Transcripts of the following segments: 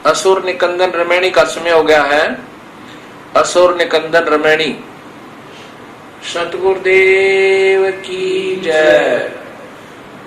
असुर निकंदन रमैणी का समय हो गया है। असुर निकंदन रमैणी। सतगुरुदेव की जय।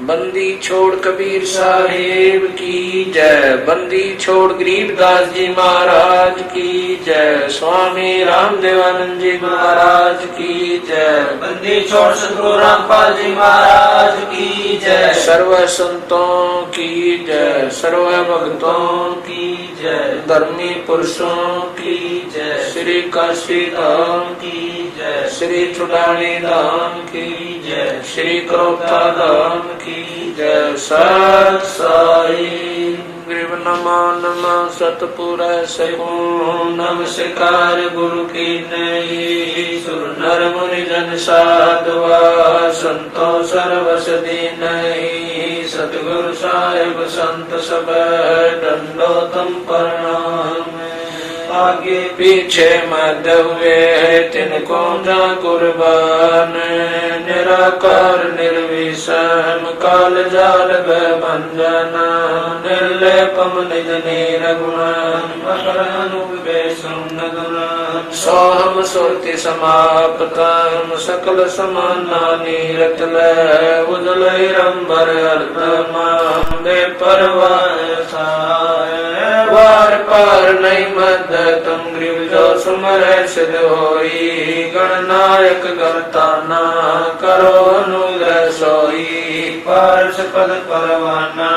बंदी छोड़ कबीर साहेब की जय। बंदी छोड़ गरीबदास जी महाराज की जय। स्वामी रामदेवानंद जी महाराज की जय। बंदी छोड़ सतगुरु रामपाल जी महाराज की जय। सर्व संतों की जय। सर्व भक्तों की जय। धर्मी पुरुषों की जय। श्री काशी धाम की जय। श्री चुड़ानी धाम की जय। श्री क्रोधा धाम की जय। सत साई ग्रीव नमा नमा सतपुर सगुण नमस्कार गुरु की नई। सुर नर मुनि जन साधुआ संतो सर्वस दीन। सतगुरु साहिब संत सब दंडोतम प्रणाम। आगे पीछे मध्य हुए तिनको जा कुर्बान। निराकार निर्विषम काल जाल भंजन। निर्लेपम निज निर्गुण सोहम सुरति समाप्तम। सकल समानानि रतल उजल रंबर अर्धमे परवार वार पार नहीं मद तुम ग्रीव जो सुमर सिद्ध होई। गणनायक गणताना करो अनुग्रह सोई। पार्श पद परवाना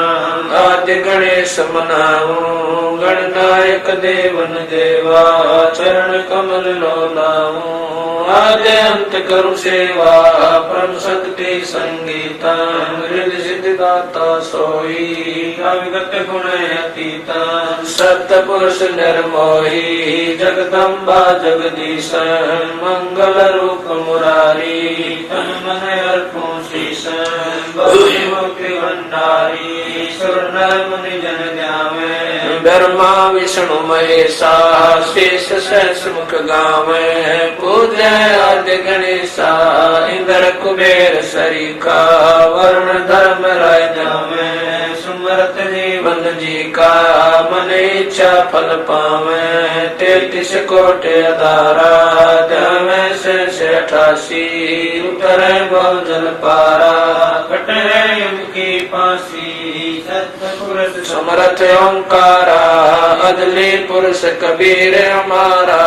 आद्य गणेश मनाऊ। गणनायक देवन देवा चरण कमल लोलाऊ। आद्य अंत करु सेवा परम शक्ति संगीता। हृदय सिद्धिदाता सोई अविगत गुण अतीता। सत्य पुरुष निर्मोही जगदम्बा जगदीश। मंगल रूप मुरारी तन मन अर्पण शीश। मुक्ति भंडारी सुर नर मुनि जन ध्यावे। ब्रह्मा विष्णु महेशा शेष सहस्र मुख गावे। पूज्य आद्य गणेशा इंद्र कुबेर सरीखा। वरुण धर्म राय जावे। सुमरत जीवन जी का मन इच्छा फल पावे। 33 कोटि अधारा जावे से 88। उतरे बहु जल पारा कटे यम की फांसी। सतपुरुष समरथ ओंकारा अदली पुरुष कबीर हमारा।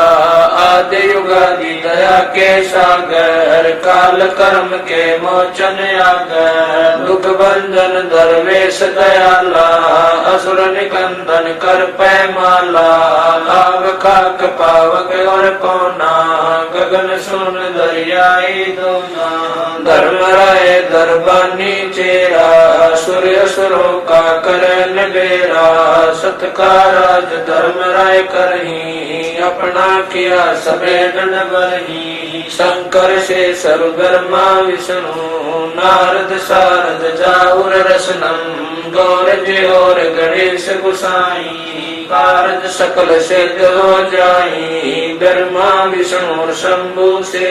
आदि युगादि दया के सागर काल कर्म के मोचन आगर। दुख भंजन दरवेश दयाला असुर निकंदन कर पैमाला। आग खाक पावक और पौना गगन सुन दरियाई दोना। धर्म राय दरबानी चेरा सूर्य सुरों का करन बेरा। सत्काराज धर्म राय करही अपना किया सबे नन बरही। शंकर से सर्वधर्मा विष्णु नारद सारद जाऊर रसनम। गौर जी और गणेश गुसाई कारज सकल सिद्ध हो जाई। ब्रह्मा विष्णु और शंभु से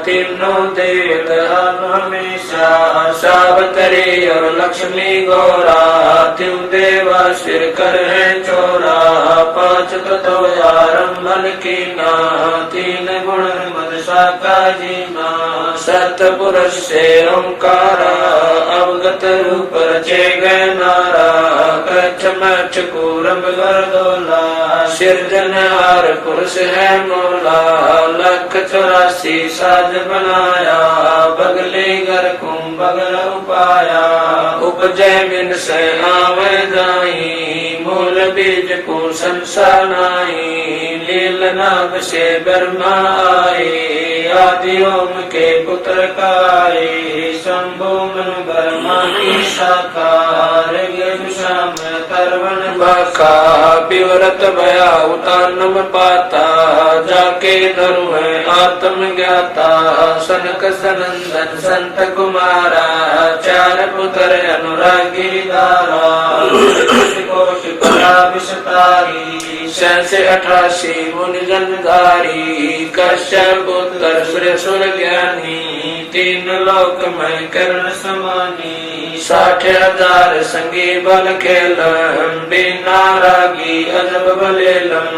तीनों देवता हमेशा। सावतरी और लक्ष्मी गौरा त्यों देवा सिर कर है चोरा। 5 तत्व आरंभन की ना 3 गुण मद साका जीना। सतपुरुष से ओंकारा अवगत रूप रचे गए नारा। कच्छ मच्छ कूरम गर्दोला सिरजनहार पुरुष है मोला। 184 साज बनाया बगले घर कुम बगल उपाया। उपजय बिन से आवे जाई मूल बीज को संसानाई। लील नाग से ब्रह्मा आए आदि ओम के पुत्र काए। शंभु मन ब्रह्मा की शाखा श्याम तरवन बाका। विवरत भया उतानम पाता जाके धरु है आत्म ज्ञाता। सनक सनंदन संत कुमारा 4 पुत्र अनुरागी दारा। कोटि परा विषतारी से 88 मुनि जनधारी कश्यप पुत्र सूर्य सुर ज्ञानी 3 लोक में करण समानी 60,000 संगी बल खेलम बिना रागी अजब बलेलम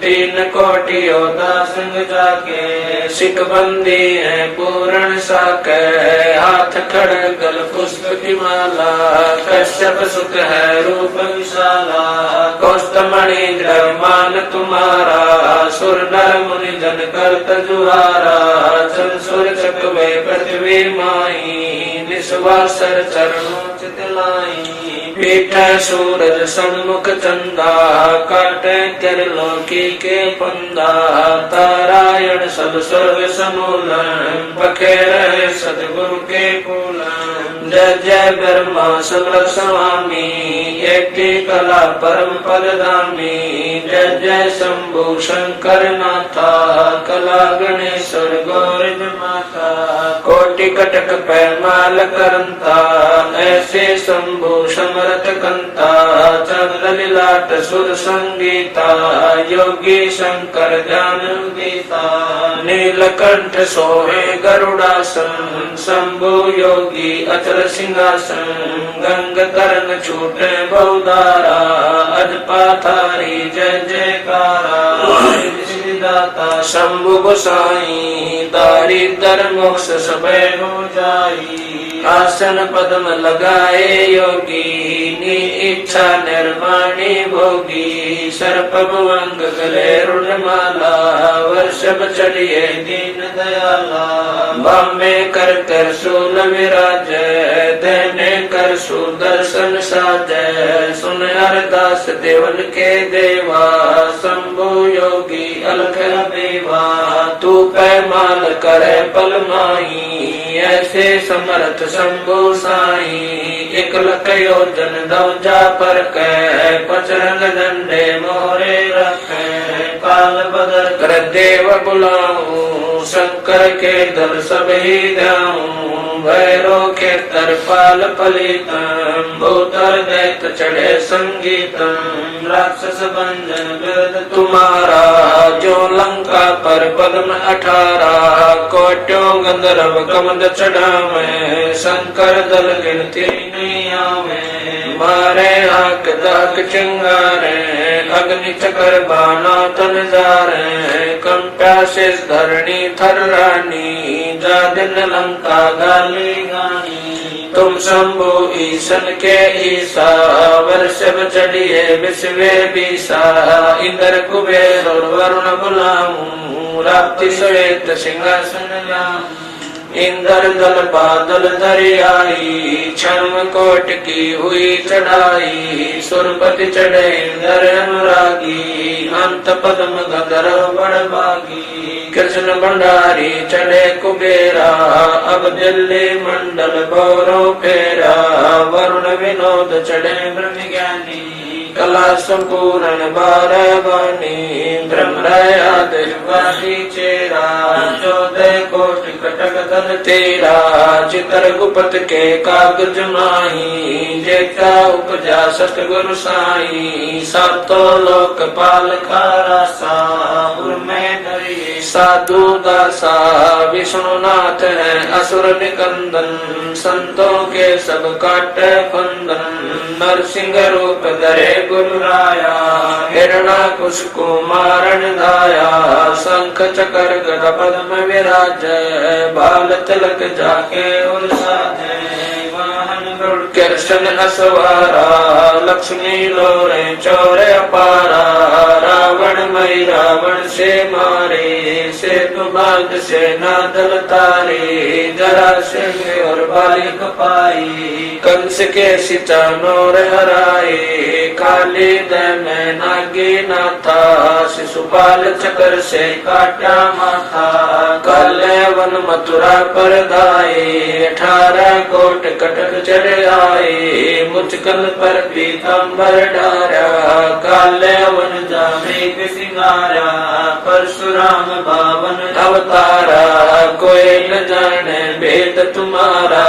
3 कोटि योद्धा संग जाके सिख बंदी है पूर्ण साके हाथ खड़गल पुष्प की माला कश्यप सुख है रूप विशाला कौस्तमणि द्रव्यमान तुम्हारा सुर नर मुनि जन करत जुहारा चल सुर चकवे पृथ्वी माई निस्वासर चरणों चितलाई पीठ सूरज सन्मुख चंदा काटे त्रिलोकी के पंदा तारायण सब स्वर्ग समूलन पखेर सदगुरु के पूलन जय जय ब्रह्मा समर स्वामी एक कला परम पदधामी जय जय शंभु शंकर नाथा कला गणेश्वर गौरी माता कोटि कटक पैमाल करंता ऐसे शंभु समरथ कंता चंद्र लीलाट सुर संगीता योगी शंकर ज्ञान गीता नीलकंठ सोहे गरुड़ासन शंभु योगी अचल सिंहासन गंग करण छूटे बहुदारा अजपाथारी जय जयकारा दाता शंभु गोसाई दारिद्र मोक्ष सबे हो जाई आसन पद्म लगाए योगी नी इच्छा निर्माणी भोगी सर्प भुवंग गले रुणमाला वर्षभ चढ़िए दीन दयाला बामे कर सूल विराज देने कर सुदर्शन साजय सुन अरदास देवन के देवा शंभु योगी अलख देवा तू पैमाल करे पल माई ऐसे समर्थ शंभु साई 1 लख योजन दौजा पर कै पचरंग झंडे मोरे रखे काल बदर कर देव बुलाऊं शंकर के दल सब ही जाऊं भैरो के तरपाल फलितम भूतर दैत चढ़े संगीतम राक्षस भंजन विरद तुम्हारा जो लंका पर पद्म 18 कोट्यों गंधर्व कमंद चढ़ावे शंकर दल गिनती नहीं आवे मारे आंख दाक चिंगारे अग्नि चकर बाना तन जारे कंप्या से धरणी थर रानी जा दिन लंका गाली गानी तुम शंभु ईशन के ईसा वर्षभ चढ़िए विश्व बीसा इंद्र कुबेर और वरुण बुलाऊं राप्ति श्वेत सिंहासन इंद्र दल बादल दरियाई क्षण कोट की हुई चढ़ाई सुरपति चढ़े इंद्र अनुरागी अंत पद्म गंधर्व बड़भागी कृष्ण भंडारी चढ़े कुबेरा अब दिल्ली मंडल गौरव फेरा वरुण विनोद चढ़े ब्रह्म ज्ञानी कला संपूर्ण 12 बानी ब्रह्म आदिवासी चेरा 14 कोटि कटक धन तेरा चितर गुप्त के कागज माही जेका उपजा सतगुरु साई सातों लोक पाल खारा साहुर में धरिए साधु दासा विष्णुनाथ है असुर निकंदन संतों के सब काटे फंदन नरसिंह रूप धरे गुरु राया हिरणा कुश कुमारण धाया शंख चकर गदा पद्म विराज बाल तिलक जाके उलसाजे कृष्ण असवारा लक्ष्मी लोरे चौरे अपारा रावण मई रावण से मारे सेतु बांध से नादल तारे जरा सिंह और बालिक पाई कंस के सिचानोर हराए काली में नागी नाथा शिशुपाल चकर से काटा माथा काले वन मथुरा पर दाए 18 कोट कटक चढ़ आए मुचकल पर पीताम्बर डारा काले वन जामे सिंगारा परशुराम 52 अवतारा कोई न जाने भेद तुम्हारा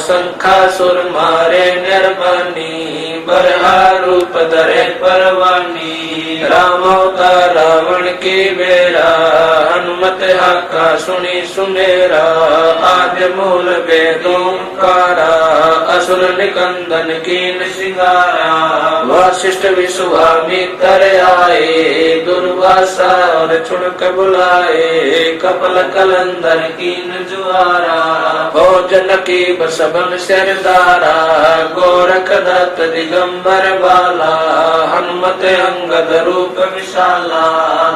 शंखासुर मारे निर्वाणी बरहा रूप धरे परवानी राम मौता रावण की बेरा, हनुमत हाका सुनी सुमेरा, आद्य मूल वेदोंकारा, असुर निकंदन कीन सिंगारा। वशिष्ठ विश्वामित्र आए, दुर्वासा और छुड़क बुलाए, कपल कलंदर कीन जुआरा, भोजन की बसबन सरदारा, गोरख दत्त दिगंबर बाला, हनुमत अंगद रूप विशाला,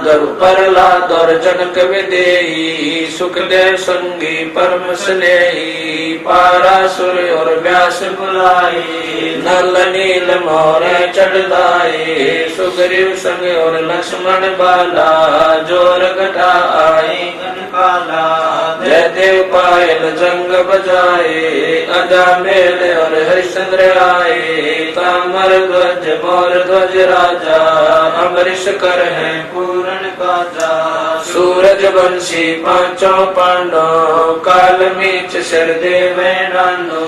दरु प्रहलाद और जनक विदेही, सुखदेव संगी परम स्नेही, पारासुर और व्यास बुलाए, नल नील मोर चढ़ाए, सुग्रीव संग और लक्ष्मण बाला, जोर घटा आए काला, जय देव पायल जंग बजाए, अजा मेल और हरिश्चंद्र आए, तामर ध्वज मोर ध्वज राजा, अमरीश कर है पूर्ण काजा, सूरज वंशी पांचों पांडव, काल मीच शर देव नानो,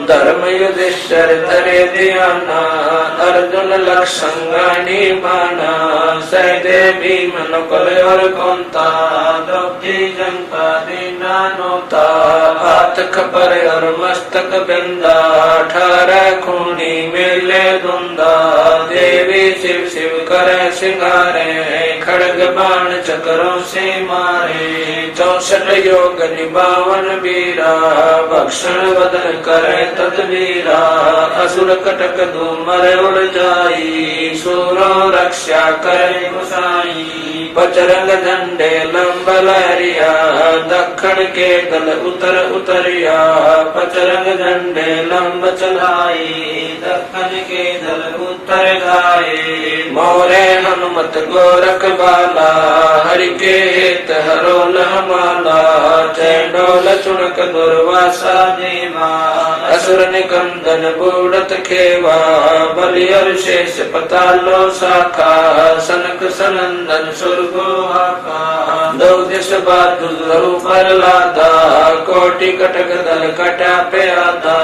धर्म युधिष्ठिर धरे ध्याना, अर्जुन लक्षंगानी माना, सहदेव भीम नकुल और कुंता, द्रौपदी जंका दीना नोता, हाथ खपर और मस्तक बिंदा, 18 खूनी मेले धुंदा, देवी शिव शिव करे सिंगारे, खड़ग बाण चक्रों से मारे, 64 योग निभावन वीरा, भक्षण वदन करे तदवीरा, असुर कटक धूमर उड़ जाई, सूरों रक्षा करे गुसाई, बजरंग झंडे लंब लहरिया, दक्षिण के दल उतर उतरिया, बजरंग झंडे लंब चलाए, दक्षिण के दल उतर जाए, मोरे हनुमत गोरख बाला, हरि के हित हरोल हमाला, चैंडोल चुनक दुर्वासा देवा, असुर निकंदन बूढ़त खेवा, बलि और शेष पतालो शाखा, सनक सनंदन सुरगो हाका, दो दिश बहादुर पर लादा, कोटि कटक दल कटा पे आता,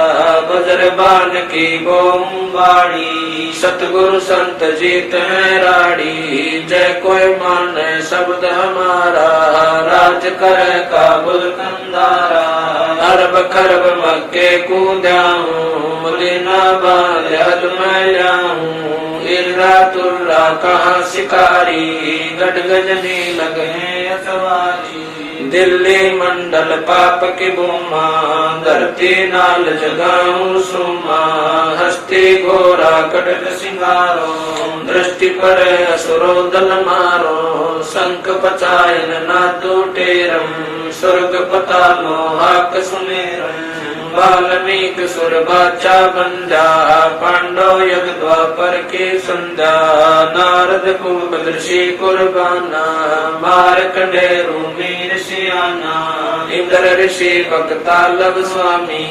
बजर बाण की बोम बाड़ी, सतगुरु संत जीत है राड़ी, जय कोई माने शब्द हमारा, राज करे काबुल कंदारा, अरब खरब मक्के कूदाऊं, मुलीना बांध हद मैं जाऊं, इर्रा तुर्रा कहाँ शिकारी, गढ़ गजनी लगे सवारी, दिल्ली मंडल पाप की भूमा, धरती नाल जगाऊं सुमा, हस्ती घोरा कटक सिंगारो, दृष्टि पड़े असुरो दल मारो, शंख पचायन ना टूटेरम, स्वर्ग पतालो हाक सुमेरम, वाल्मीक सुर बाचा बंजा, पांडव यज्ञ द्वापर के संजा, नारद कुंभ ऋषि कुर्बाना, मार्कंडेय मीर सियाना, इंद्र ऋषि भक्तालब स्वामी,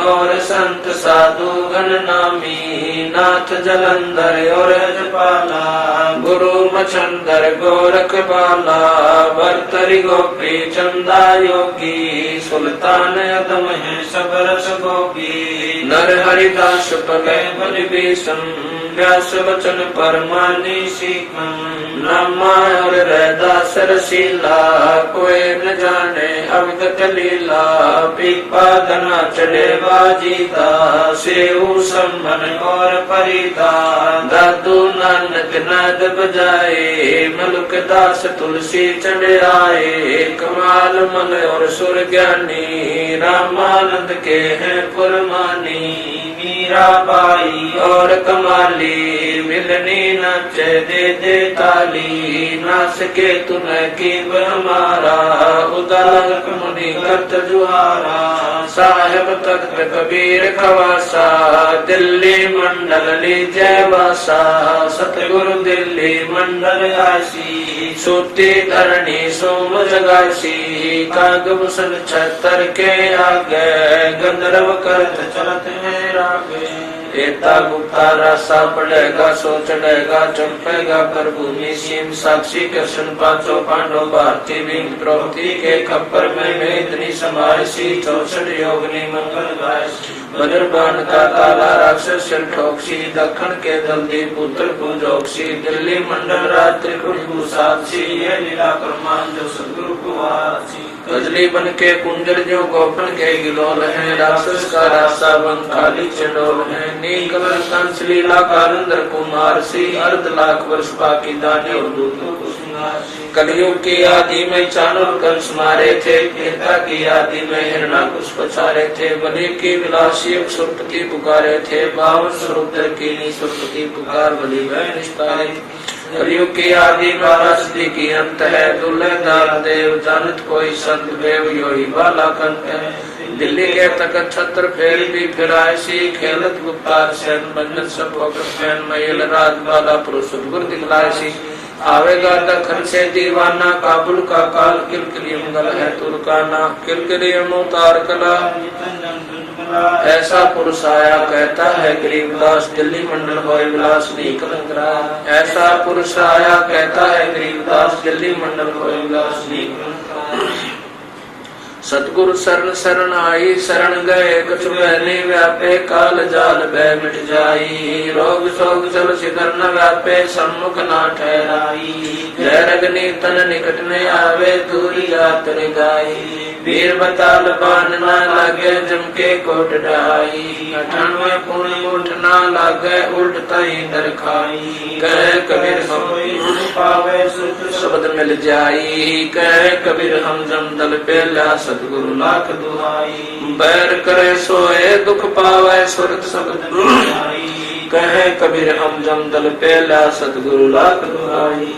और संत साधु गण नामी, नाथ जलंधर और यजपाला, गुरु मछंदर गोरख बाला, भर्तरी गोपी चंदा योगी, सुल्तान अदम है सब रस गोगी, नर हरिदास पगे बल भीषण, व्यास वचन परमानी सीखम, नमा और रैदास रसीला, कोई न जाने अवगत लीला, पीपा गना चले बाजीता, सेऊ सम्मन और परिता, दादू नानक नाद बजाए, मलुक दास तुलसी चढ़ आए, कमाल मन और सुर ज्ञानी, रामानंद के हैं पुरमानी, मीरा बाई और कमाली, मिलनी नचे दे दे ताली, नास के तुम्हें की हमारा, उदालक मुनि करत जुहारा, साहेब तख्त कबीर खवासा, दिल्ली मंडल लीजय वासा, सतगुरु दिल्ली मंडल आसी, सूती धरणी सोम जगासी, कागभूषण छतर के आगे, गंधर्व करत चलत है रागे। एता गुप्ता रासा पड़ेगा सो चढ़ेगा चंपेगा कर भूमि सीम साक्षी कृष्ण पांचों पांडव भारती भीम द्रौपदी के खप्पर में इतनी समारसी 64 योगनी मंगल गाय बद्रबान का ताला राक्षस सिर ठोकसी दक्षिण के दल्दी पुत्र पूजोक्सी दिल्ली मंडल रात्रि कुछ साक्षी ये लीला क्रमान जो सदगुरु को आसी कजली बन के कुंजर जो गोपन के गिलोल है राक्षस का रास्ता बन खाली चंडोल है नीकल कंस लीला कालंदर कुमार सी अर्ध लाख वर्ष बाकी दाने और दूतों को कलयुग की आदि में चाणूर कंस मारे थे त्रेता की आदि में हिरणाकुश पछारे थे बलि की विलासी सुरपति पुकारे थे 52 स्वरूप की सुरपति पुकार बलि वह निस्तारे कलयुग की आदि बारासदी की अंत है दुल्हेदार देव जानत कोई संत देव योही बाला कंत है दिल्ली के तक छत्र फेर भी फिराए सी खेलत गुप्तार सैन बंधन सब फैन महिल रात बाला पुरुष गुर दिखलाए सी आवेगा दखन से दीवाना काबुल का काल किलकिली मंगल है तुर्काना किलकिली अवतार कला ऐसा पुरुष आया कहता है गरीबदास दिल्ली मंडल होय विलास नहीं कलंकरा ऐसा पुरुष आया कहता है गरीबदास दिल्ली मंडल होय विलास नहीं कलंकरा सतगुरु शरण शरण आई शरण गए कछु बहने व्यापे काल जाल भय मिट जाई रोग शोक जल सिदर न व्यापे सम्मुख ना ठहराई जरगनी तन निकट न आवे दूरी जात गाई वीर बताल बान न लागे जम के कोट ढाई 98 पुण्य उठ न लागे उल्ट तई दर खाई कह कबीर हम पावे सुख शब्द मिल जाई कह कबीर हम जम दल पे ला सतगुरु लाख दुहाई बैर करे सोए दुख पावे सुरत शब्द कहे कबीर हम जम दल पे ला सतगुरु लाख दुहाई।